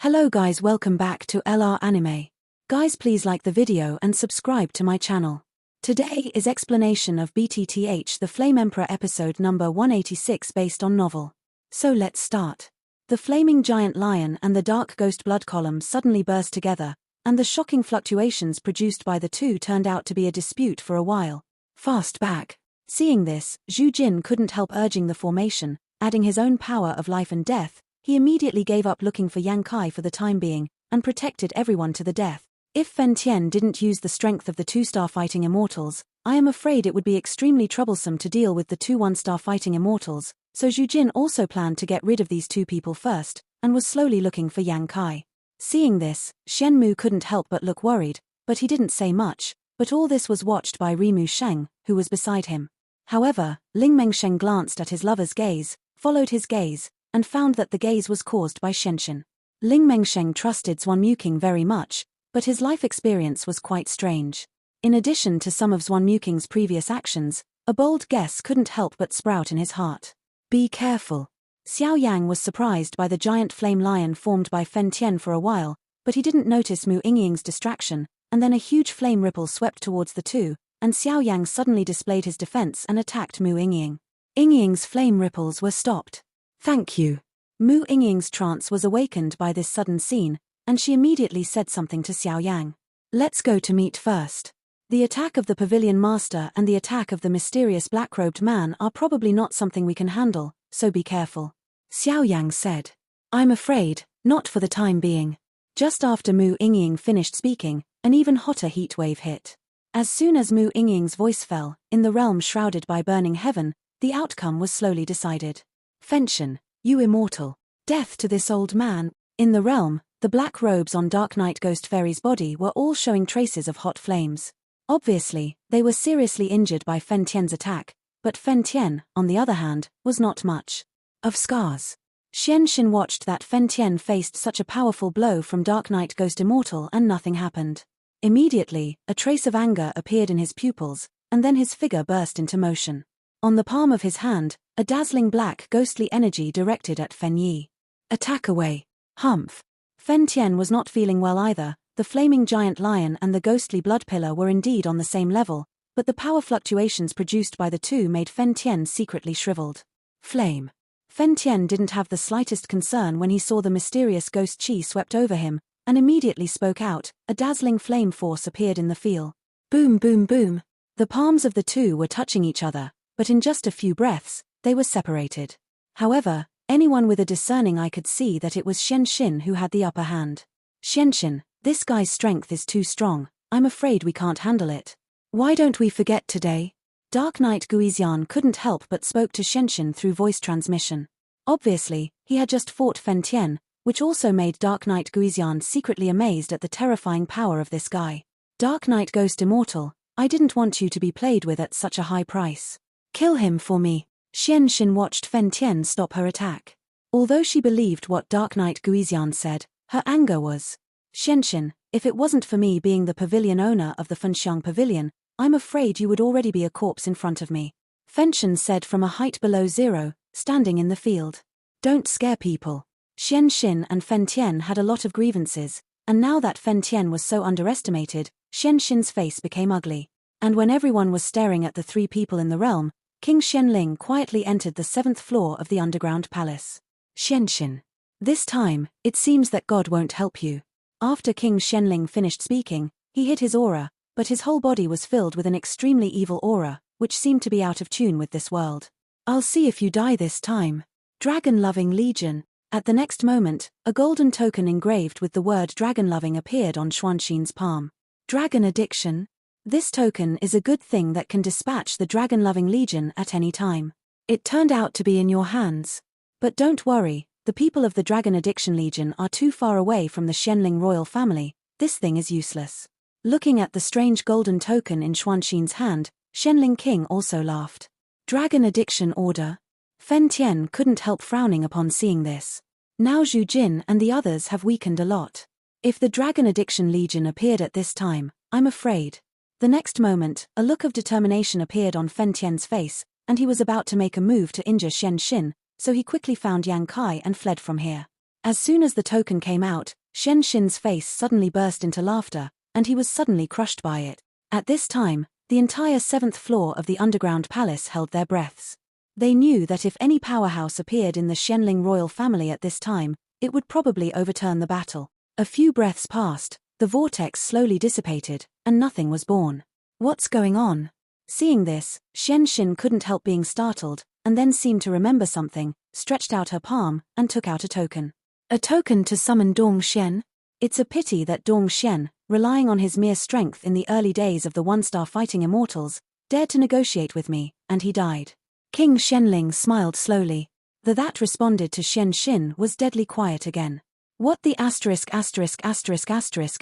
Hello guys, welcome back to LR Anime. Guys, please like the video and subscribe to my channel. Today is explanation of BTTH the Flame Emperor episode number 186 based on novel. So let's start. The flaming giant lion and the dark ghost blood column suddenly burst together, and the shocking fluctuations produced by the two turned out to be a dispute for a while. Fast back. Seeing this, Zhu Jin couldn't help urging the formation, adding his own power of life and death. He immediately gave up looking for Yang Kai for the time being, and protected everyone to the death. If Fen Tian didn't use the strength of the two-star fighting immortals, I am afraid it would be extremely troublesome to deal with the two one-star fighting immortals, so Zhu Jin also planned to get rid of these two people first, and was slowly looking for Yang Kai. Seeing this, Shenmu couldn't help but look worried, but he didn't say much, but all this was watched by Rimu Sheng, who was beside him. However, Ling Mengsheng glanced at his lover's gaze, followed his gaze, and found that the gaze was caused by Shenshin. Ling Mengsheng trusted Zhuan Muqing very much, but his life experience was quite strange. In addition to some of Zhuan Muqing's previous actions, a bold guess couldn't help but sprout in his heart. Be careful. Xiao Yan was surprised by the giant flame lion formed by Fen Tian for a while, but he didn't notice Mu Yingying's distraction, and then a huge flame ripple swept towards the two, and Xiao Yang suddenly displayed his defense and attacked Mu Yingying. Yingying's flame ripples were stopped. Thank you. Mu Yingying's trance was awakened by this sudden scene, and she immediately said something to Xiao Yang. Let's go to meet first. The attack of the pavilion master and the attack of the mysterious black-robed man are probably not something we can handle, so be careful. Xiao Yang said. I'm afraid, not for the time being. Just after Mu Yingying finished speaking, an even hotter heat wave hit. As soon as Mu Yingying's voice fell, in the realm shrouded by burning heaven, the outcome was slowly decided. Fenshin, you immortal. Death to this old man. In the realm, the black robes on Dark Knight Ghost Fairy's body were all showing traces of hot flames. Obviously, they were seriously injured by Fen Tian's attack, but Fen Tian, on the other hand, was not much of scars. Shenshin watched that Fen Tian faced such a powerful blow from Dark Knight Ghost Immortal and nothing happened. Immediately, a trace of anger appeared in his pupils, and then his figure burst into motion. On the palm of his hand, a dazzling black ghostly energy directed at Fen Yi. Attack away. Humph. Fen Tian was not feeling well either. The flaming giant lion and the ghostly blood pillar were indeed on the same level, but the power fluctuations produced by the two made Fen Tian secretly shriveled. Flame. Fen Tian didn't have the slightest concern when he saw the mysterious ghost chi swept over him, and immediately spoke out. A dazzling flame force appeared in the field. Boom boom boom. The palms of the two were touching each other, but in just a few breaths, they were separated. However, anyone with a discerning eye could see that it was Shenshin who had the upper hand. Shenshin, this guy's strength is too strong, I'm afraid we can't handle it. Why don't we forget today? Dark Knight Guizian couldn't help but spoke to Shenshin through voice transmission. Obviously, he had just fought Fen Tian, which also made Dark Knight Guizian secretly amazed at the terrifying power of this guy. Dark Knight Ghost Immortal, I didn't want you to be played with at such a high price. Kill him for me. Shenshin watched Fen Tian stop her attack. Although she believed what Dark Knight Guizian said, her anger was, Shenshin, if it wasn't for me being the pavilion owner of the Fenxiang Pavilion, I'm afraid you would already be a corpse in front of me. Fenshin said from a height below zero, standing in the field. Don't scare people. Shenshin and Fen Tian had a lot of grievances, and now that Fen Tian was so underestimated, Shenshin's face became ugly. And when everyone was staring at the three people in the realm, King Shenling quietly entered the 7th floor of the underground palace. Shenshin. This time, it seems that God won't help you. After King Shenling finished speaking, he hid his aura, but his whole body was filled with an extremely evil aura, which seemed to be out of tune with this world. I'll see if you die this time. Dragon-loving Legion. At the next moment, a golden token engraved with the word dragon-loving appeared on Xuanxin's palm. Dragon addiction. This token is a good thing that can dispatch the dragon-loving legion at any time. It turned out to be in your hands. But don't worry, the people of the Dragon Addiction Legion are too far away from the Shenling royal family. This thing is useless. Looking at the strange golden token in Xuanxin's hand, Shenling King also laughed. Dragon Addiction Order. Fen Tian couldn't help frowning upon seeing this. Now Zhu Jin and the others have weakened a lot. If the Dragon Addiction Legion appeared at this time, I'm afraid. The next moment, a look of determination appeared on Fen Tian's face, and he was about to make a move to injure Shenshin, so he quickly found Yang Kai and fled from here. As soon as the token came out, Shenshin's face suddenly burst into laughter, and he was suddenly crushed by it. At this time, the entire 7th floor of the underground palace held their breaths. They knew that if any powerhouse appeared in the Xianling royal family at this time, it would probably overturn the battle. A few breaths passed, the vortex slowly dissipated, and nothing was born. What's going on? Seeing this, Shenshin couldn't help being startled, and then seemed to remember something, stretched out her palm, and took out a token. A token to summon Dong Xian? It's a pity that Dong Xian, relying on his mere strength in the early days of the one-star fighting immortals, dared to negotiate with me, and he died. King Xianling smiled slowly. That responded to Shenshin was deadly quiet again. What the asterisk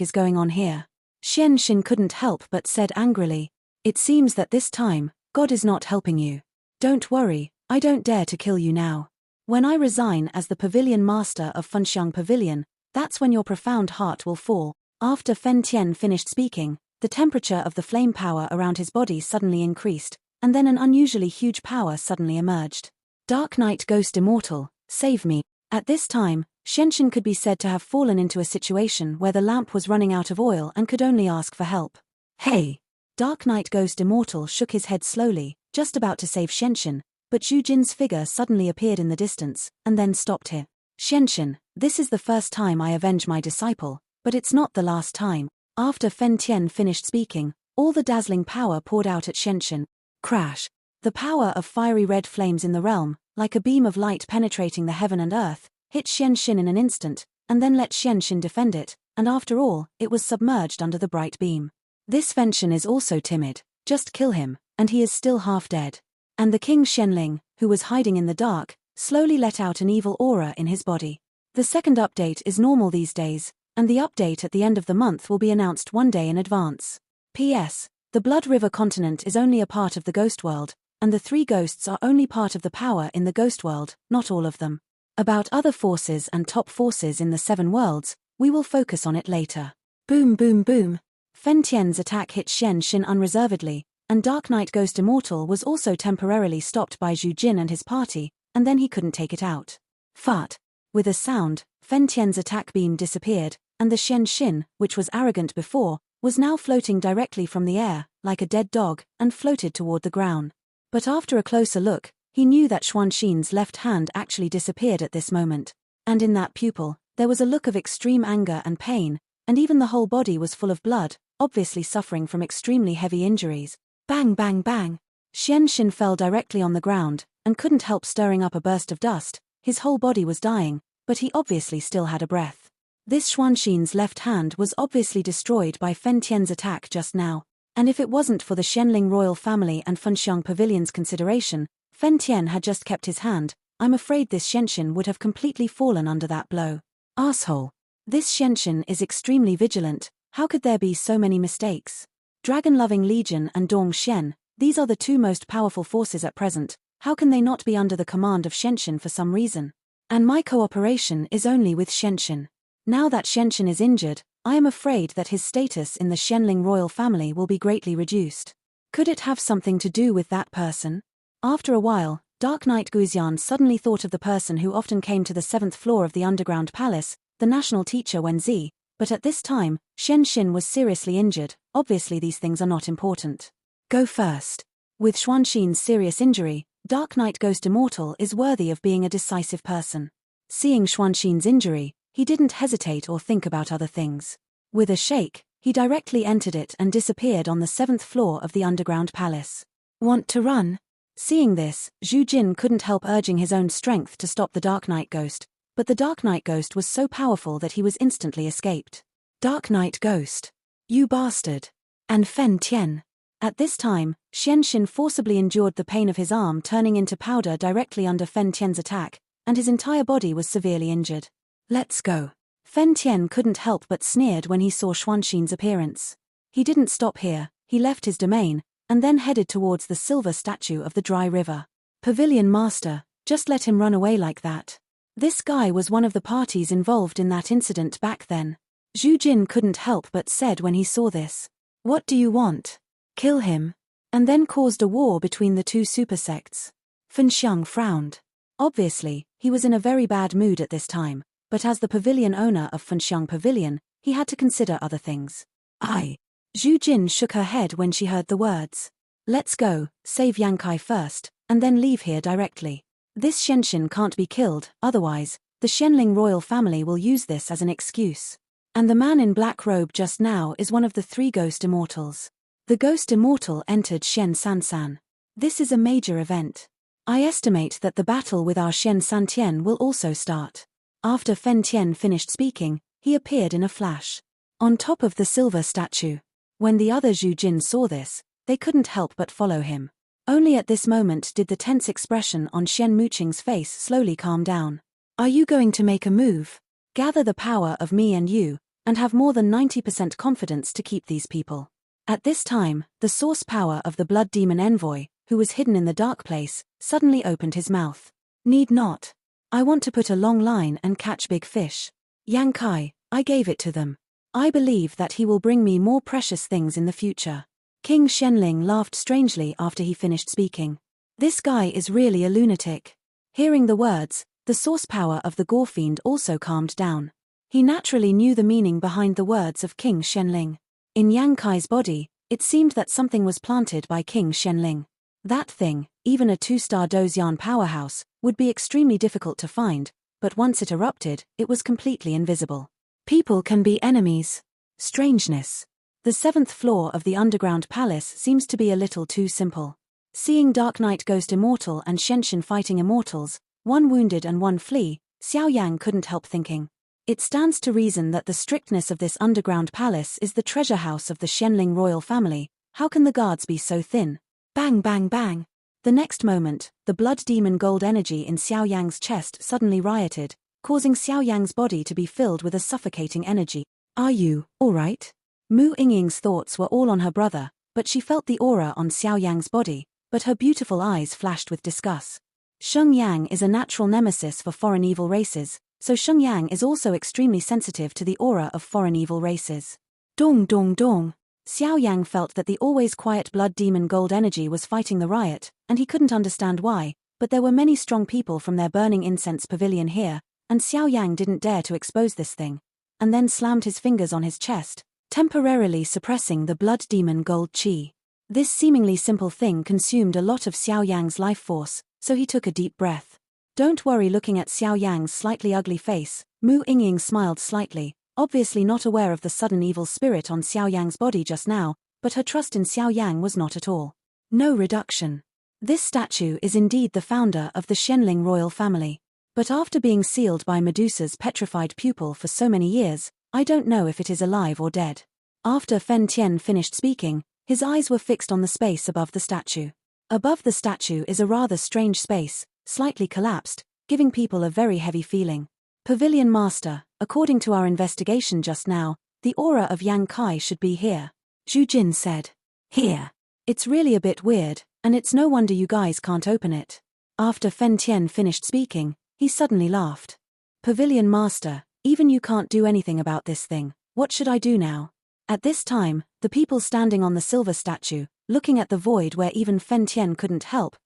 is going on here? Shenshin couldn't help but said angrily. It seems that this time, God is not helping you. Don't worry, I don't dare to kill you now. When I resign as the pavilion master of Fenxiang Pavilion, that's when your profound heart will fall. After Fen Tian finished speaking, the temperature of the flame power around his body suddenly increased, and then an unusually huge power suddenly emerged. Dark Knight Ghost Immortal, save me. At this time, Shenshin could be said to have fallen into a situation where the lamp was running out of oil and could only ask for help. Hey! Dark Knight Ghost Immortal shook his head slowly, just about to save Shenshin, but Zhu Jin's figure suddenly appeared in the distance, and then stopped him. Shenshin, this is the first time I avenge my disciple, but it's not the last time. After Fen Tian finished speaking, all the dazzling power poured out at Shenshin. Crash! The power of fiery red flames in the realm, like a beam of light penetrating the heaven and earth, hit Shenshin in an instant, and then let Shenshin defend it, and after all, it was submerged under the bright beam. This Fenshin is also timid, just kill him, and he is still half dead. And the King Xianling, who was hiding in the dark, slowly let out an evil aura in his body. The second update is normal these days, and the update at the end of the month will be announced one day in advance. P.S. The Blood River continent is only a part of the ghost world, and the 3 ghosts are only part of the power in the ghost world, not all of them. About other forces and top forces in the 7 worlds, we will focus on it later. Boom boom boom. Fen Tian's attack hit Shenshin unreservedly, and Dark Knight Ghost Immortal was also temporarily stopped by Zhu Jin and his party, and then he couldn't take it out. Fart. With a sound, Fen Tian's attack beam disappeared, and the Shenshin, which was arrogant before, was now floating directly from the air, like a dead dog, and floated toward the ground. But after a closer look, he knew that Xuanxin's left hand actually disappeared at this moment, and in that pupil, there was a look of extreme anger and pain, and even the whole body was full of blood, obviously suffering from extremely heavy injuries. Bang bang bang! Shenshin fell directly on the ground, and couldn't help stirring up a burst of dust. His whole body was dying, but he obviously still had a breath. This Xuanxin's left hand was obviously destroyed by Fen Tian's attack just now, and if it wasn't for the Xianling royal family and Fenxiang Pavilion's consideration, Fen Tian had just kept his hand. I'm afraid this Shenshin would have completely fallen under that blow. Asshole. This Shenshin is extremely vigilant, how could there be so many mistakes? Dragon-loving Legion and Dong Xian, these are the 2 most powerful forces at present, how can they not be under the command of Shenshin for some reason? And my cooperation is only with Shenshin. Now that Shenshin is injured, I am afraid that his status in the Xianling royal family will be greatly reduced. Could it have something to do with that person? After a while, Dark Knight Guxian suddenly thought of the person who often came to the 7th floor of the underground palace, the national teacher Wenzi, but at this time, Shenshin was seriously injured. Obviously these things are not important. Go first. With Xuanxin's serious injury, Dark Knight Ghost Immortal is worthy of being a decisive person. Seeing Xuanxin's injury, he didn't hesitate or think about other things. With a shake, he directly entered it and disappeared on the 7th floor of the underground palace. Want to run? Seeing this, Zhu Jin couldn't help urging his own strength to stop the Dark Knight Ghost, but the Dark Knight Ghost was so powerful that he was instantly escaped. Dark Knight Ghost. You bastard. And Fen Tian. At this time, Shenshin forcibly endured the pain of his arm turning into powder directly under Fen Tian's attack, and his entire body was severely injured. Let's go. Fen Tian couldn't help but sneered when he saw Xuanxin's appearance. He didn't stop here, he left his domain, and then headed towards the silver statue of the dry river. Pavilion Master, just let him run away like that. This guy was one of the parties involved in that incident back then. Zhu Jin couldn't help but said when he saw this. What do you want? Kill him. And then caused a war between the 2 super sects. Fenxiang frowned. Obviously, he was in a very bad mood at this time, but as the pavilion owner of Fenxiang Pavilion, he had to consider other things. Zhu Jin shook her head when she heard the words. Let's go, save Yang Kai first, and then leave here directly. This Shenshin can't be killed, otherwise, the Xianling royal family will use this as an excuse. And the man in black robe just now is one of the 3 ghost immortals. The ghost immortal entered Shen Sansan. This is a major event. I estimate that the battle with our Shen Santian will also start. After Fen Tian finished speaking, he appeared in a flash. On top of the silver statue. When the other Zhu Jin saw this, they couldn't help but follow him. Only at this moment did the tense expression on Shen Muqing's face slowly calm down. Are you going to make a move? Gather the power of me and you, and have more than 90% confidence to keep these people. At this time, the source power of the blood demon envoy, who was hidden in the dark place, suddenly opened his mouth. Need not. I want to put a long line and catch big fish. Yang Kai, I gave it to them. I believe that he will bring me more precious things in the future. King Shenling laughed strangely after he finished speaking. This guy is really a lunatic. Hearing the words, the source power of the gore fiend also calmed down. He naturally knew the meaning behind the words of King Shenling. In Yang Kai's body, it seemed that something was planted by King Shenling. That thing, even a 2-star Dozian powerhouse, would be extremely difficult to find, but once it erupted, it was completely invisible. People can be enemies. Strangeness. The 7th floor of the underground palace seems to be a little too simple. Seeing Dark Knight Ghost Immortal and Shenshin fighting immortals, one wounded and one flee, Xiao Yang couldn't help thinking. It stands to reason that the strictness of this underground palace is the treasure house of the Xianling royal family. How can the guards be so thin? Bang bang bang. The next moment, the blood demon gold energy in Xiao Yang's chest suddenly rioted, causing Xiao Yang's body to be filled with a suffocating energy. Are you all right? Mu Yingying's thoughts were all on her brother, but she felt the aura on Xiao Yang's body, but her beautiful eyes flashed with disgust. Sheng Yang is a natural nemesis for foreign evil races, so Sheng Yang is also extremely sensitive to the aura of foreign evil races. Dong dong dong. Xiao Yang felt that the always quiet blood demon gold energy was fighting the riot, and he couldn't understand why, but there were many strong people from their burning incense pavilion here, and Xiao Yang didn't dare to expose this thing, and then slammed his fingers on his chest, temporarily suppressing the blood demon gold chi. This seemingly simple thing consumed a lot of Xiao Yang's life force, so he took a deep breath. Don't worry. Looking at Xiao Yang's slightly ugly face, Mu Yingying smiled slightly, obviously not aware of the sudden evil spirit on Xiao Yang's body just now, but her trust in Xiao Yang was not at all. No reduction. This statue is indeed the founder of the Xianling royal family. But after being sealed by Medusa's petrified pupil for so many years, I don't know if it is alive or dead. After Fen Tian finished speaking, his eyes were fixed on the space above the statue. Above the statue is a rather strange space, slightly collapsed, giving people a very heavy feeling. Pavilion Master, according to our investigation just now, the aura of Yang Kai should be here. Zhu Jin said. Here. It's really a bit weird, and it's no wonder you guys can't open it. After Fen Tian finished speaking, he suddenly laughed. Pavilion Master, even you can't do anything about this thing. What should I do now? At this time, the people standing on the silver statue, looking at the void where even Fen Tian couldn't help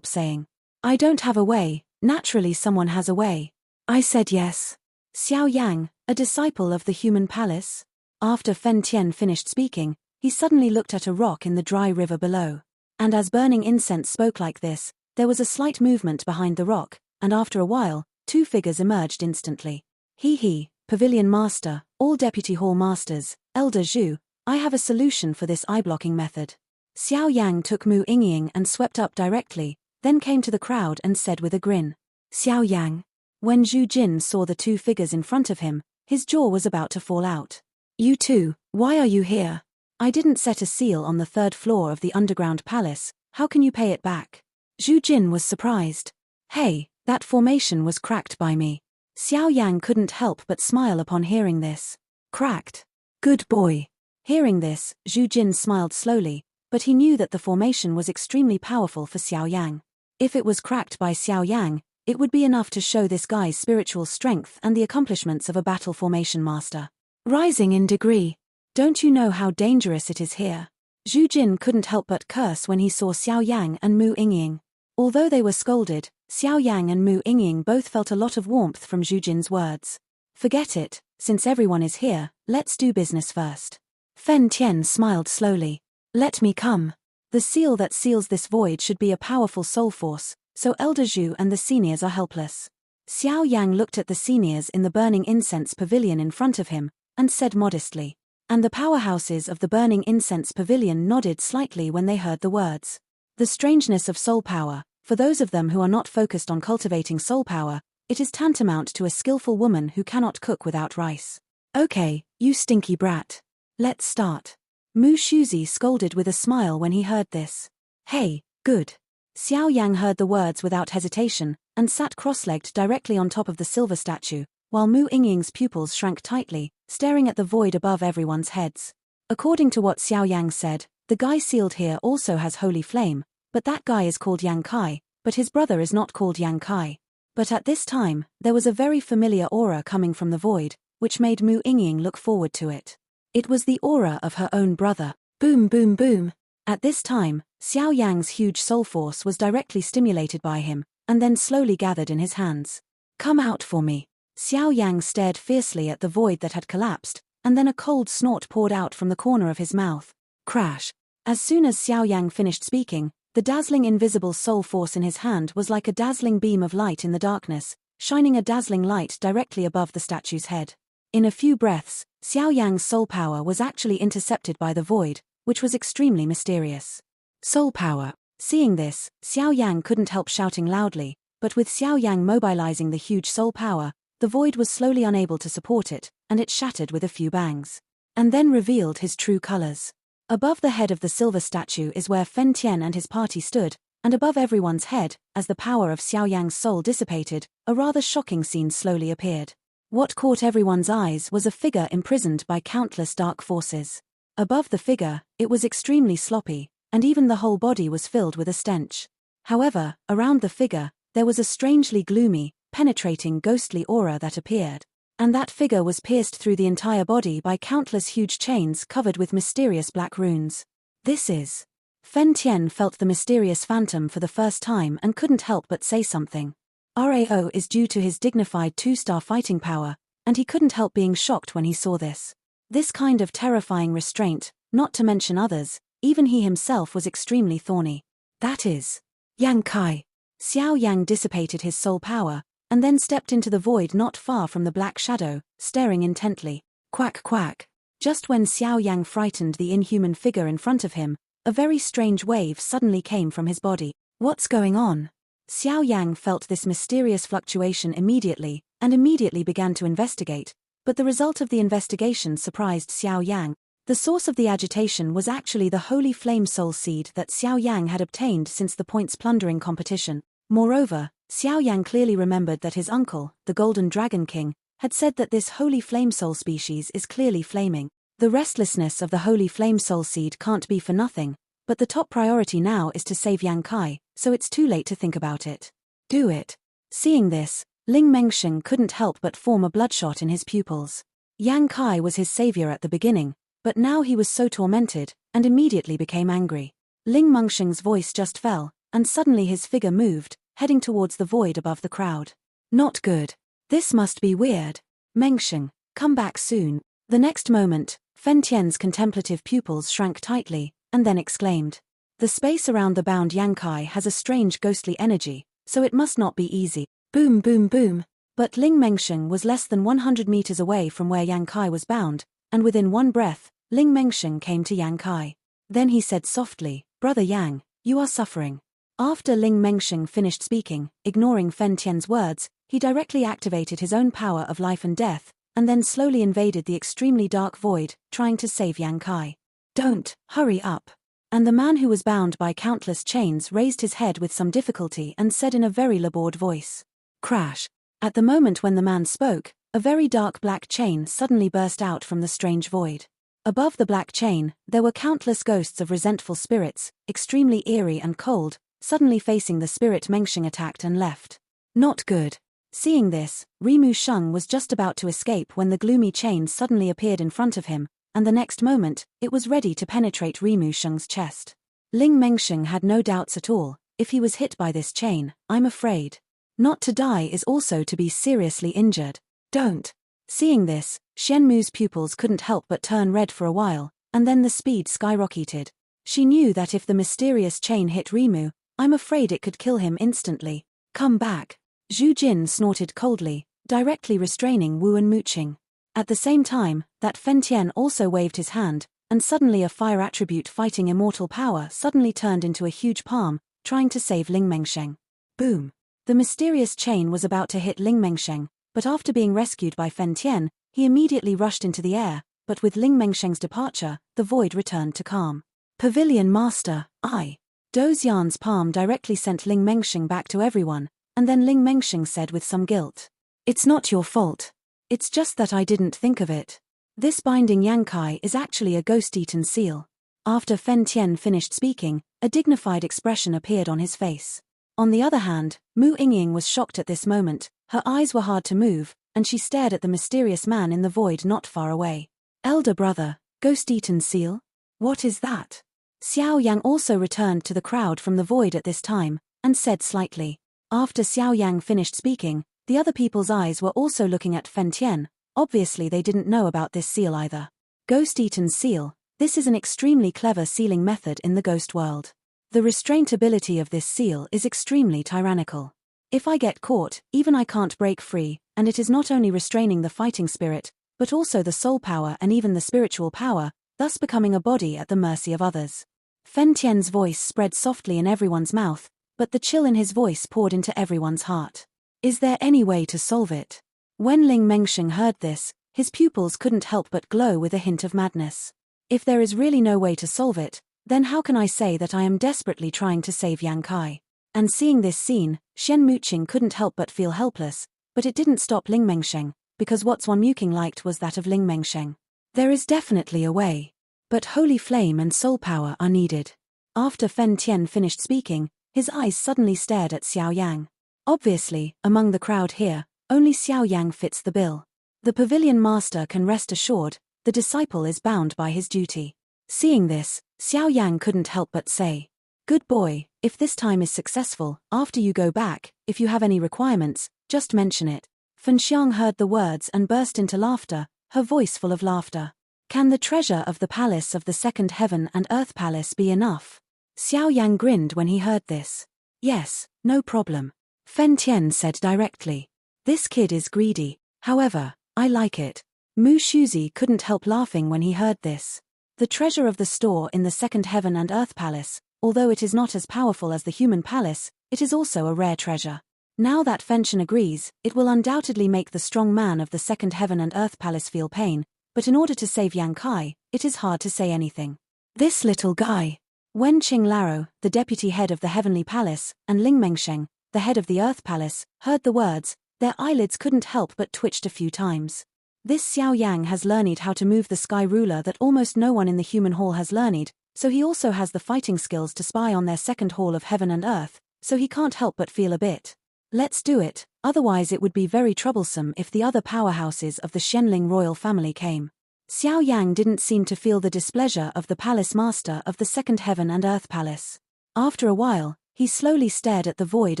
saying, I don't have a way. Naturally someone has a way. I said yes. Xiao Yang, a disciple of the human palace? After Fen Tian finished speaking, he suddenly looked at a rock in the dry river below. And as burning incense spoke like this, there was a slight movement behind the rock, and after a while, 2 figures emerged instantly. He, Pavilion Master, all Deputy Hall Masters, Elder Zhu, I have a solution for this eye-blocking method. Xiao Yang took Mu Yingying and swept up directly, then came to the crowd and said with a grin, Xiao Yang. When Zhu Jin saw the 2 figures in front of him, his jaw was about to fall out. You two, why are you here? I didn't set a seal on the 3rd floor of the underground palace, how can you pay it back? Zhu Jin was surprised. Hey, that formation was cracked by me. Xiao Yang couldn't help but smile upon hearing this. Cracked. Good boy. Hearing this, Zhu Jin smiled slowly, but he knew that the formation was extremely powerful for Xiao Yang. If it was cracked by Xiao Yang, it would be enough to show this guy's spiritual strength and the accomplishments of a battle formation master. Rising in degree. Don't you know how dangerous it is here? Zhu Jin couldn't help but curse when he saw Xiao Yang and Mu Yingying. Although they were scolded, Xiao Yang and Mu Yingying both felt a lot of warmth from Zhu Jin's words. Forget it, since everyone is here, let's do business first. Fen Tian smiled slowly. Let me come. The seal that seals this void should be a powerful soul force, so Elder Zhu and the seniors are helpless. Xiao Yang looked at the seniors in the burning incense pavilion in front of him, and said modestly. And the powerhouses of the burning incense pavilion nodded slightly when they heard the words. The strangeness of soul power, for those of them who are not focused on cultivating soul power, it is tantamount to a skillful woman who cannot cook without rice. Okay, you stinky brat. Let's start. Mu Shuzi scolded with a smile when he heard this. Hey, good. Xiao Yang heard the words without hesitation, and sat cross-legged directly on top of the silver statue, while Mu Yingying's pupils shrank tightly, staring at the void above everyone's heads. According to what Xiao Yang said, the guy sealed here also has holy flame, but that guy is called Yang Kai, but his brother is not called Yang Kai. But at this time, there was a very familiar aura coming from the void, which made Mu Yingying look forward to it. It was the aura of her own brother. Boom boom boom. At this time, Xiao Yang's huge soul force was directly stimulated by him, and then slowly gathered in his hands. Come out for me. Xiao Yang stared fiercely at the void that had collapsed, and then a cold snort poured out from the corner of his mouth. Crash. As soon as Xiao Yang finished speaking, the dazzling invisible soul force in his hand was like a dazzling beam of light in the darkness, shining a dazzling light directly above the statue's head. In a few breaths, Xiao Yang's soul power was actually intercepted by the void, which was extremely mysterious. Soul power. Seeing this, Xiao Yang couldn't help shouting loudly, but with Xiao Yang mobilizing the huge soul power, the void was slowly unable to support it, and it shattered with a few bangs. And then revealed his true colors. Above the head of the silver statue is where Fen Tian and his party stood, and above everyone's head, as the power of Xiao Yang's soul dissipated, a rather shocking scene slowly appeared. What caught everyone's eyes was a figure imprisoned by countless dark forces. Above the figure, it was extremely sloppy, and even the whole body was filled with a stench. However, around the figure, there was a strangely gloomy, penetrating ghostly aura that appeared. And that figure was pierced through the entire body by countless huge chains covered with mysterious black runes. This is... Fen Tian felt the mysterious phantom for the first time and couldn't help but say something. RAO is due to his dignified 2-star fighting power, and he couldn't help being shocked when he saw this. This kind of terrifying restraint, not to mention others, even he himself was extremely thorny. That is... Yang Kai. Xiao Yang dissipated his soul power, and then stepped into the void not far from the black shadow, staring intently. Quack quack. Just when Xiao Yang frightened the inhuman figure in front of him, a very strange wave suddenly came from his body. What's going on? Xiao Yang felt this mysterious fluctuation immediately, and immediately began to investigate, but the result of the investigation surprised Xiao Yang. The source of the agitation was actually the holy flame soul seed that Xiao Yang had obtained since the points plundering competition. Moreover, Xiao Yang clearly remembered that his uncle, the Golden Dragon King, had said that this holy flame soul species is clearly flaming. The restlessness of the holy flame soul seed can't be for nothing, but the top priority now is to save Yang Kai, so it's too late to think about it. Do it. Seeing this, Ling Mengsheng couldn't help but form a bloodshot in his pupils. Yang Kai was his savior at the beginning, but now he was so tormented, and immediately became angry. Ling Mengsheng's voice just fell, and suddenly his figure moved, heading towards the void above the crowd. Not good. This must be weird. Mengsheng, come back soon. The next moment, Fen Tian's contemplative pupils shrank tightly, and then exclaimed. The space around the bound Yang Kai has a strange ghostly energy, so it must not be easy. Boom boom boom. But Ling Mengsheng was less than 100 meters away from where Yang Kai was bound, and within one breath, Ling Mengsheng came to Yang Kai. Then he said softly, Brother Yang, you are suffering. After Ling Mengsheng finished speaking, ignoring Fen Tian's words, he directly activated his own power of life and death, and then slowly invaded the extremely dark void, trying to save Yang Kai. Don't, hurry up. And the man who was bound by countless chains raised his head with some difficulty and said in a very labored voice. Crash. At the moment when the man spoke, a very dark black chain suddenly burst out from the strange void. Above the black chain, there were countless ghosts of resentful spirits, extremely eerie and cold, suddenly facing the spirit Mengsheng attacked and left. Not good. Seeing this, Rimu Sheng was just about to escape when the gloomy chain suddenly appeared in front of him, and the next moment, it was ready to penetrate Rimu Sheng's chest. Ling Mengsheng had no doubts at all, if he was hit by this chain, I'm afraid. Not to die is also to be seriously injured. Don't. Seeing this, Shenmu's pupils couldn't help but turn red for a while, and then the speed skyrocketed. She knew that if the mysterious chain hit Rimu, I'm afraid it could kill him instantly. Come back. Zhu Jin snorted coldly, directly restraining Wu and Muqing. At the same time, that Fen Tian also waved his hand, and suddenly a fire attribute fighting immortal power suddenly turned into a huge palm, trying to save Ling Mengsheng. Boom. The mysterious chain was about to hit Ling Mengsheng, but after being rescued by Fen Tian, he immediately rushed into the air, but with Ling Mengsheng's departure, the void returned to calm. Pavilion Master, I. Dozian's palm directly sent Ling Mengsheng back to everyone, and then Ling Mengsheng said with some guilt. It's not your fault. It's just that I didn't think of it. This binding Yankai is actually a ghost-eaten seal. After Fen Tian finished speaking, a dignified expression appeared on his face. On the other hand, Mu Yingying was shocked at this moment, her eyes were hard to move, and she stared at the mysterious man in the void not far away. Elder brother, ghost-eaten seal? What is that? Xiao Yang also returned to the crowd from the void at this time, and said slightly. After Xiao Yang finished speaking, the other people's eyes were also looking at Fen Tian. Obviously they didn't know about this seal either. Ghost-eaten seal, this is an extremely clever sealing method in the ghost world. The restraint ability of this seal is extremely tyrannical. If I get caught, even I can't break free, and it is not only restraining the fighting spirit, but also the soul power and even the spiritual power, thus becoming a body at the mercy of others. Fen Tian's voice spread softly in everyone's mouth, but the chill in his voice poured into everyone's heart. Is there any way to solve it? When Ling Mengsheng heard this, his pupils couldn't help but glow with a hint of madness. If there is really no way to solve it, then how can I say that I am desperately trying to save Yankai? And seeing this scene, Shen Muqing couldn't help but feel helpless, but it didn't stop Ling Mengsheng, because what Swan Muqing liked was that of Ling Mengsheng. There is definitely a way. But holy flame and soul power are needed. After Fen Tian finished speaking, his eyes suddenly stared at Xiao Yang. Obviously, among the crowd here, only Xiao Yang fits the bill. The pavilion master can rest assured, the disciple is bound by his duty. Seeing this, Xiao Yang couldn't help but say, "Good boy, if this time is successful, after you go back, if you have any requirements, just mention it." Fen Xiang heard the words and burst into laughter, her voice full of laughter. Can the treasure of the palace of the second heaven and earth palace be enough? Xiao Yang grinned when he heard this. Yes, no problem. Fen Tian said directly. This kid is greedy, however, I like it. Mu Shuzi couldn't help laughing when he heard this. The treasure of the store in the second heaven and earth palace, although it is not as powerful as the human palace, it is also a rare treasure. Now that Fen Tian agrees, it will undoubtedly make the strong man of the second heaven and earth palace feel pain, but in order to save Yankai, it is hard to say anything. This little guy. When Qing Laro, the deputy head of the heavenly palace, and Ling Mengsheng, the head of the earth palace, heard the words, their eyelids couldn't help but twitched a few times. This Xiao Yang has learned how to move the sky ruler that almost no one in the human hall has learned, so he also has the fighting skills to spy on their second hall of heaven and earth, so he can't help but feel a bit. Let's do it, otherwise it would be very troublesome if the other powerhouses of the Shenling royal family came. Xiao Yang didn't seem to feel the displeasure of the palace master of the second heaven and earth palace. After a while, he slowly stared at the void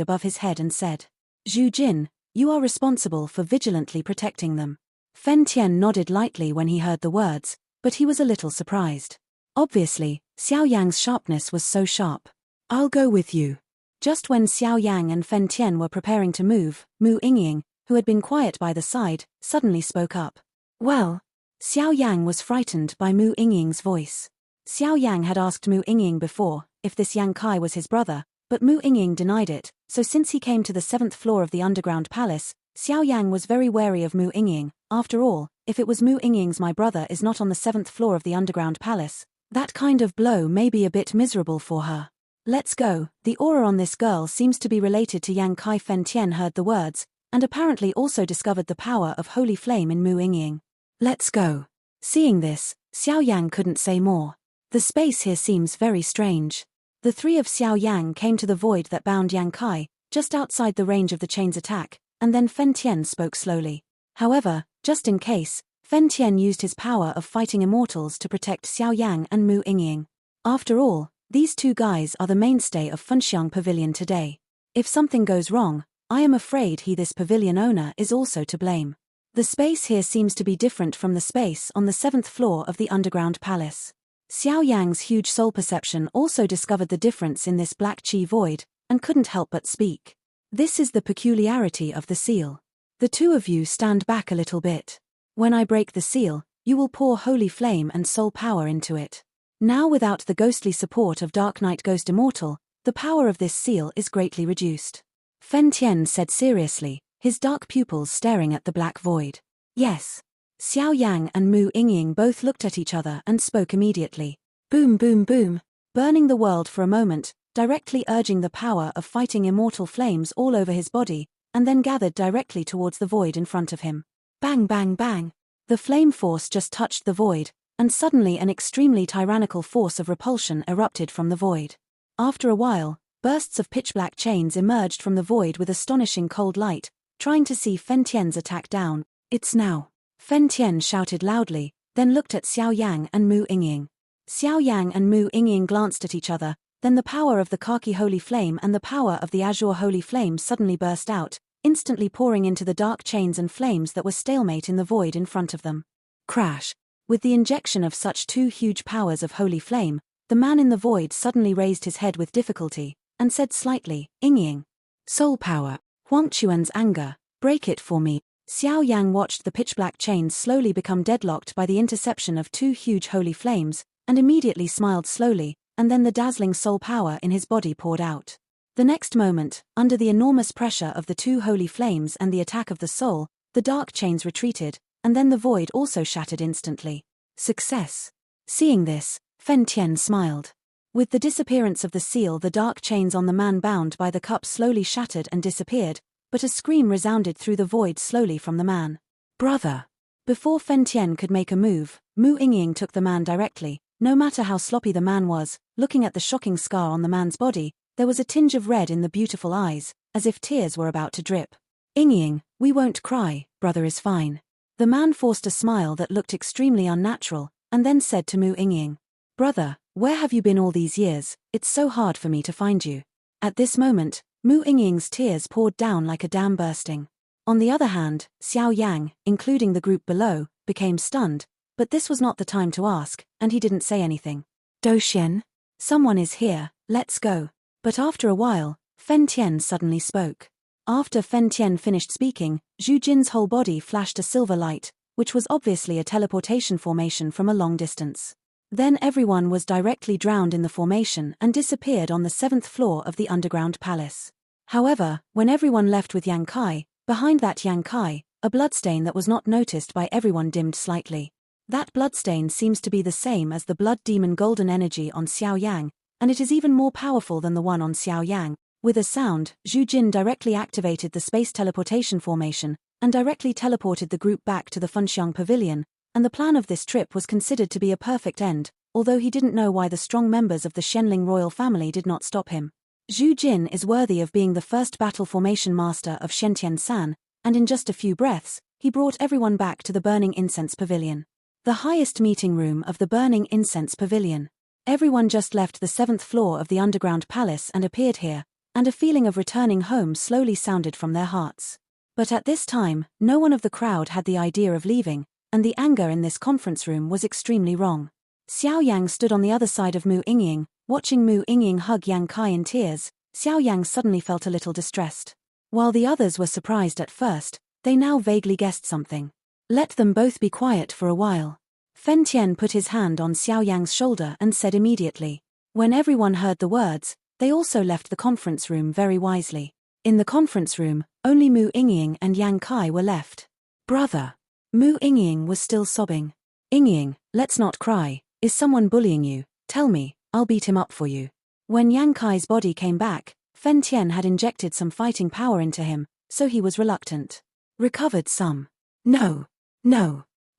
above his head and said, "Zhu Jin, you are responsible for vigilantly protecting them." Fen Tian nodded lightly when he heard the words, but he was a little surprised. Obviously, Xiao Yang's sharpness was so sharp. "I'll go with you." Just when Xiao Yang and Fen Tian were preparing to move, Mu Yingying, who had been quiet by the side, suddenly spoke up. "Well," Xiao Yang was frightened by Mu Yingying's voice. Xiao Yang had asked Mu Yingying before if this Yankai was his brother, but Mu Yingying denied it, so since he came to the 7th floor of the underground palace, Xiao Yang was very wary of Mu Yingying. After all, if it was Mu Yingying's my brother is not on the 7th floor of the underground palace, that kind of blow may be a bit miserable for her. "Let's go." The aura on this girl seems to be related to Yankai. Fen Tian heard the words, and apparently also discovered the power of holy flame in Mu Yingying. "Let's go." Seeing this, Xiao Yang couldn't say more. The space here seems very strange. The three of Xiao Yang came to the void that bound Yankai, just outside the range of the chain's attack, and then Fen Tian spoke slowly. However, just in case, Fen Tian used his power of fighting immortals to protect Xiao Yang and Mu Yingying. After all, These two guys are the mainstay of Funxiang Pavilion today. If something goes wrong, I am afraid this pavilion owner is also to blame. The space here seems to be different from the space on the 7th floor of the underground palace. Xiao Yang's huge soul perception also discovered the difference in this black chi void, and couldn't help but speak. This is the peculiarity of the seal. The two of you stand back a little bit. When I break the seal, you will pour holy flame and soul power into it. Now without the ghostly support of Dark Knight Ghost Immortal, the power of this seal is greatly reduced. Fen Tian said seriously, his dark pupils staring at the black void. Yes. Xiao Yang and Mu Yingying both looked at each other and spoke immediately. Boom boom boom. Burning the world for a moment, directly urging the power of fighting immortal flames all over his body, and then gathered directly towards the void in front of him. Bang bang bang. The flame force just touched the void, and suddenly an extremely tyrannical force of repulsion erupted from the void. After a while, bursts of pitch-black chains emerged from the void with astonishing cold light, trying to see Fen Tian's attack down. It's now. Fen Tian shouted loudly, then looked at Xiao Yang and Mu Yingying. Xiao Yang and Mu Yingying glanced at each other, then the power of the khaki holy flame and the power of the azure holy flame suddenly burst out, instantly pouring into the dark chains and flames that were stalemate in the void in front of them. Crash! With the injection of such two huge powers of holy flame, the man in the void suddenly raised his head with difficulty, and said slightly, Yingying. Soul power. Huangquan's anger. Break it for me. Xiao Yang watched the pitch-black chains slowly become deadlocked by the interception of two huge holy flames, and immediately smiled slowly, and then the dazzling soul power in his body poured out. The next moment, under the enormous pressure of the two holy flames and the attack of the soul, the dark chains retreated, and then the void also shattered instantly. Success. Seeing this, Fen Tian smiled. With the disappearance of the seal, the dark chains on the man bound by the cup slowly shattered and disappeared, but a scream resounded through the void slowly from the man. Brother! Before Fen Tian could make a move, Mu Yingying took the man directly. No matter how sloppy the man was, looking at the shocking scar on the man's body, there was a tinge of red in the beautiful eyes, as if tears were about to drip. Yingying, we won't cry, brother is fine. The man forced a smile that looked extremely unnatural, and then said to Mu Yingying, Brother, where have you been all these years? It's so hard for me to find you. At this moment, Mu Yingying's tears poured down like a dam bursting. On the other hand, Xiao Yang, including the group below, became stunned, but this was not the time to ask, and he didn't say anything. Doxian? Someone is here, let's go. But after a while, Fen Tian suddenly spoke. After Fen Tian finished speaking, Zhu Jin's whole body flashed a silver light, which was obviously a teleportation formation from a long distance. Then everyone was directly drowned in the formation and disappeared on the 7th floor of the underground palace. However, when everyone left with Yang Kai, behind that Yang Kai, a bloodstain that was not noticed by everyone dimmed slightly. That bloodstain seems to be the same as the blood demon golden energy on Xiao Yang, and it is even more powerful than the one on Xiao Yang. With a sound, Zhu Jin directly activated the space teleportation formation, and directly teleported the group back to the Funxiang Pavilion, and the plan of this trip was considered to be a perfect end, although he didn't know why the strong members of the Shenling royal family did not stop him. Zhu Jin is worthy of being the first battle formation master of Shentian-san, and in just a few breaths, he brought everyone back to the Burning Incense Pavilion. The highest meeting room of the Burning Incense Pavilion. Everyone just left the 7th floor of the underground palace and appeared here, and a feeling of returning home slowly sounded from their hearts. But at this time, no one of the crowd had the idea of leaving, and the anger in this conference room was extremely wrong. Xiao Yang stood on the other side of Mu Yingying, watching Mu Yingying hug Yang Kai in tears. Xiao Yang suddenly felt a little distressed. While the others were surprised at first, they now vaguely guessed something. Let them both be quiet for a while. Fen Tian put his hand on Xiao Yang's shoulder and said immediately. When everyone heard the words, they also left the conference room very wisely. In the conference room, only Mu Yingying and Yang Kai were left. Brother! Mu Yingying was still sobbing. Yingying, let's not cry. Is someone bullying you? Tell me, I'll beat him up for you. When Yang Kai's body came back, Fen Tian had injected some fighting power into him, so he was reluctant. Recovered some. No.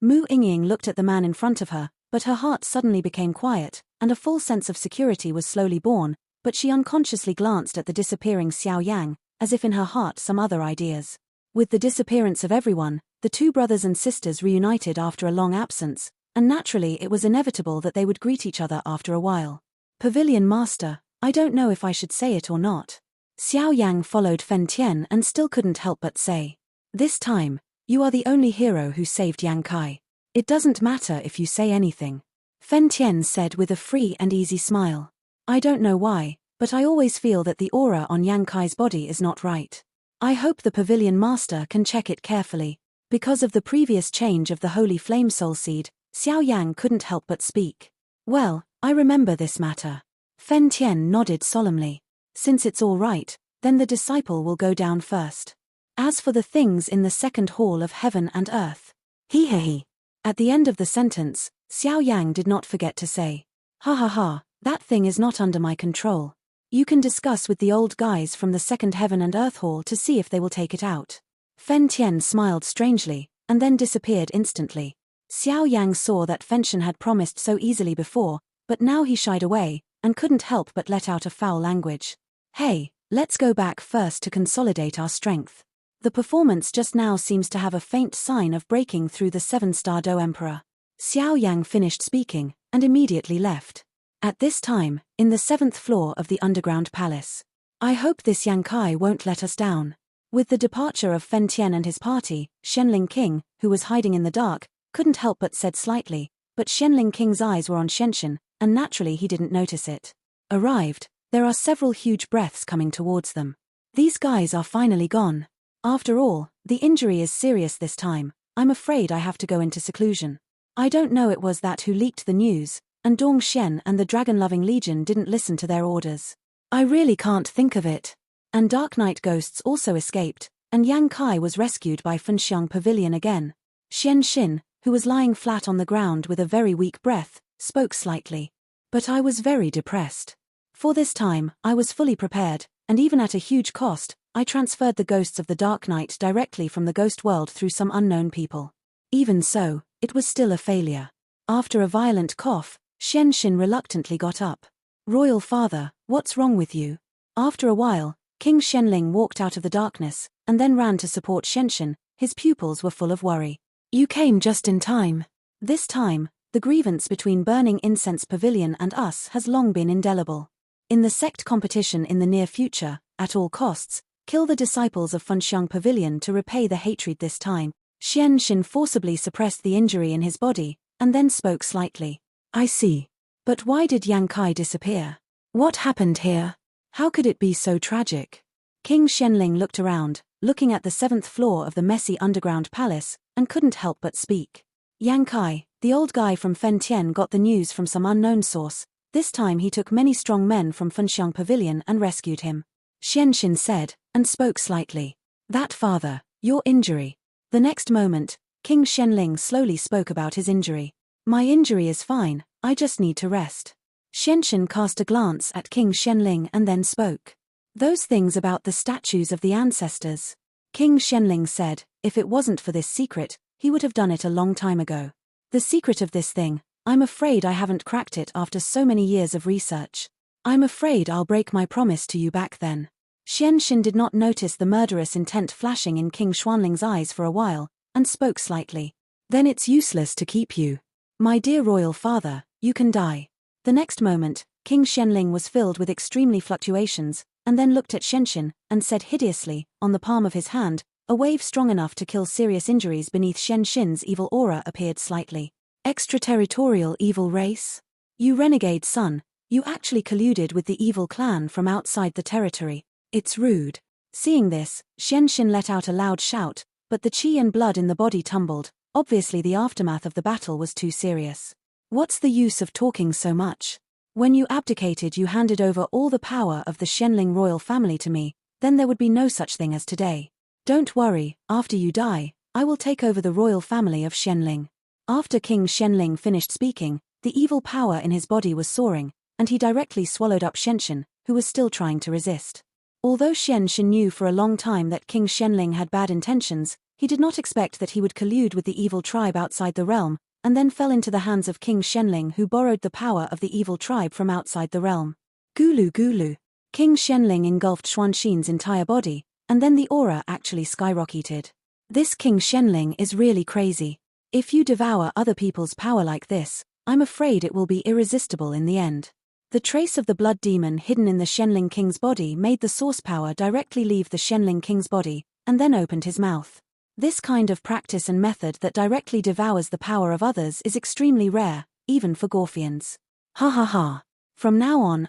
Mu Yingying looked at the man in front of her, but her heart suddenly became quiet, and a full sense of security was slowly born, but she unconsciously glanced at the disappearing Xiao Yang, as if in her heart some other ideas. With the disappearance of everyone, the two brothers and sisters reunited after a long absence, and naturally it was inevitable that they would greet each other after a while. Pavilion Master, I don't know if I should say it or not. Xiao Yang followed Fen Tian and still couldn't help but say. This time, you are the only hero who saved Yang Kai. It doesn't matter if you say anything. Fen Tian said with a free and easy smile. I don't know why, but I always feel that the aura on Yang Kai's body is not right. I hope the Pavilion Master can check it carefully. Because of the previous change of the Holy Flame Soul Seed, Xiao Yang couldn't help but speak. Well, I remember this matter. Fen Tian nodded solemnly. Since it's all right, then the disciple will go down first. As for the things in the second hall of heaven and earth. He. At the end of the sentence, Xiao Yang did not forget to say. Ha ha ha, that thing is not under my control. You can discuss with the old guys from the second heaven and earth hall to see if they will take it out. Fen Tian smiled strangely, and then disappeared instantly. Xiao Yang saw that Fenshin had promised so easily before, but now he shied away, and couldn't help but let out a foul language. Hey, let's go back first to consolidate our strength. The performance just now seems to have a faint sign of breaking through the 7-star Do Emperor. Xiao Yang finished speaking, and immediately left. At this time, in the 7th floor of the underground palace. I hope this Yang Kai won't let us down. With the departure of Fen Tian and his party, Shenling King, who was hiding in the dark, couldn't help but said slightly, but Shenling King's eyes were on Shenshin, and naturally he didn't notice it. Arrived, there are several huge breaths coming towards them. These guys are finally gone. After all, the injury is serious this time. I'm afraid I have to go into seclusion. I don't know it was that who leaked the news, and Dong Shen and the Dragon-Loving Legion didn't listen to their orders. I really can't think of it. And Dark Knight ghosts also escaped, and Yang Kai was rescued by Fenxiang Pavilion again. Shenshin, who was lying flat on the ground with a very weak breath, spoke slightly. But I was very depressed. For this time, I was fully prepared, and even at a huge cost, I transferred the ghosts of the Dark Knight directly from the ghost world through some unknown people. Even so, it was still a failure. After a violent cough, Shenshin reluctantly got up. Royal Father, what's wrong with you? After a while, King Shenling walked out of the darkness, and then ran to support Shenshin. His pupils were full of worry. You came just in time. This time, the grievance between Burning Incense Pavilion and us has long been indelible. In the sect competition in the near future, at all costs, kill the disciples of Fenxiang Pavilion to repay the hatred this time. Shenshin forcibly suppressed the injury in his body, and then spoke slightly. I see. But why did Yang Kai disappear? What happened here? How could it be so tragic? King Shenling looked around, looking at the 7th floor of the messy underground palace, and couldn't help but speak. Yang Kai, the old guy from Fen Tian, got the news from some unknown source. This time he took many strong men from Fenxiang Pavilion and rescued him. Shenshin said, and spoke slightly. That father, your injury. The next moment, King Shenling slowly spoke about his injury. My injury is fine, I just need to rest. Shenshin cast a glance at King Shenling and then spoke. Those things about the statues of the ancestors. King Shenling said, if it wasn't for this secret, he would have done it a long time ago. The secret of this thing, I'm afraid I haven't cracked it after so many years of research. I'm afraid I'll break my promise to you back then. Shenshin did not notice the murderous intent flashing in King Xuanling's eyes for a while, and spoke slightly. Then it's useless to keep you. My dear royal father, you can die. The next moment, King Shenling was filled with extremely fluctuations, and then looked at Shenshin, and said hideously, on the palm of his hand, a wave strong enough to kill serious injuries beneath Shenshin's evil aura appeared slightly. Extraterritorial evil race? You renegade son, you actually colluded with the evil clan from outside the territory. It's rude. Seeing this, Shenshin let out a loud shout, but the chi and blood in the body tumbled. Obviously the aftermath of the battle was too serious. What's the use of talking so much? When you abdicated, you handed over all the power of the Shenling royal family to me, then there would be no such thing as today. Don't worry, after you die, I will take over the royal family of Shenling. After King Shenling finished speaking, the evil power in his body was soaring, and he directly swallowed up Shenshin, who was still trying to resist. Although Shenshin knew for a long time that King Shenling had bad intentions, he did not expect that he would collude with the evil tribe outside the realm, and then fell into the hands of King Shenling, who borrowed the power of the evil tribe from outside the realm. Gulu gulu. King Shenling engulfed Xuanxin's entire body, and then the aura actually skyrocketed. This King Shenling is really crazy. If you devour other people's power like this, I'm afraid it will be irresistible in the end. The trace of the blood demon hidden in the Shenling King's body made the source power directly leave the Shenling King's body, and then opened his mouth. This kind of practice and method that directly devours the power of others is extremely rare, even for Gorfians. Ha ha ha. From now on,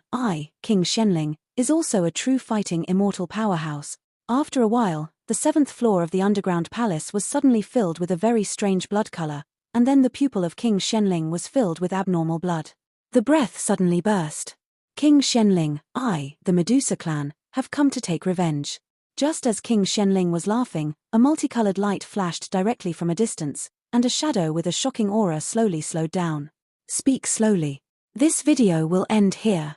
King Shenling, is also a true fighting immortal powerhouse. After a while, the 7th floor of the underground palace was suddenly filled with a very strange blood color, and then the pupil of King Shenling was filled with abnormal blood. The breath suddenly burst. King Shenling, the Medusa clan, have come to take revenge. Just as King Shenling was laughing, a multicolored light flashed directly from a distance, and a shadow with a shocking aura slowly slowed down. Speak slowly. This video will end here.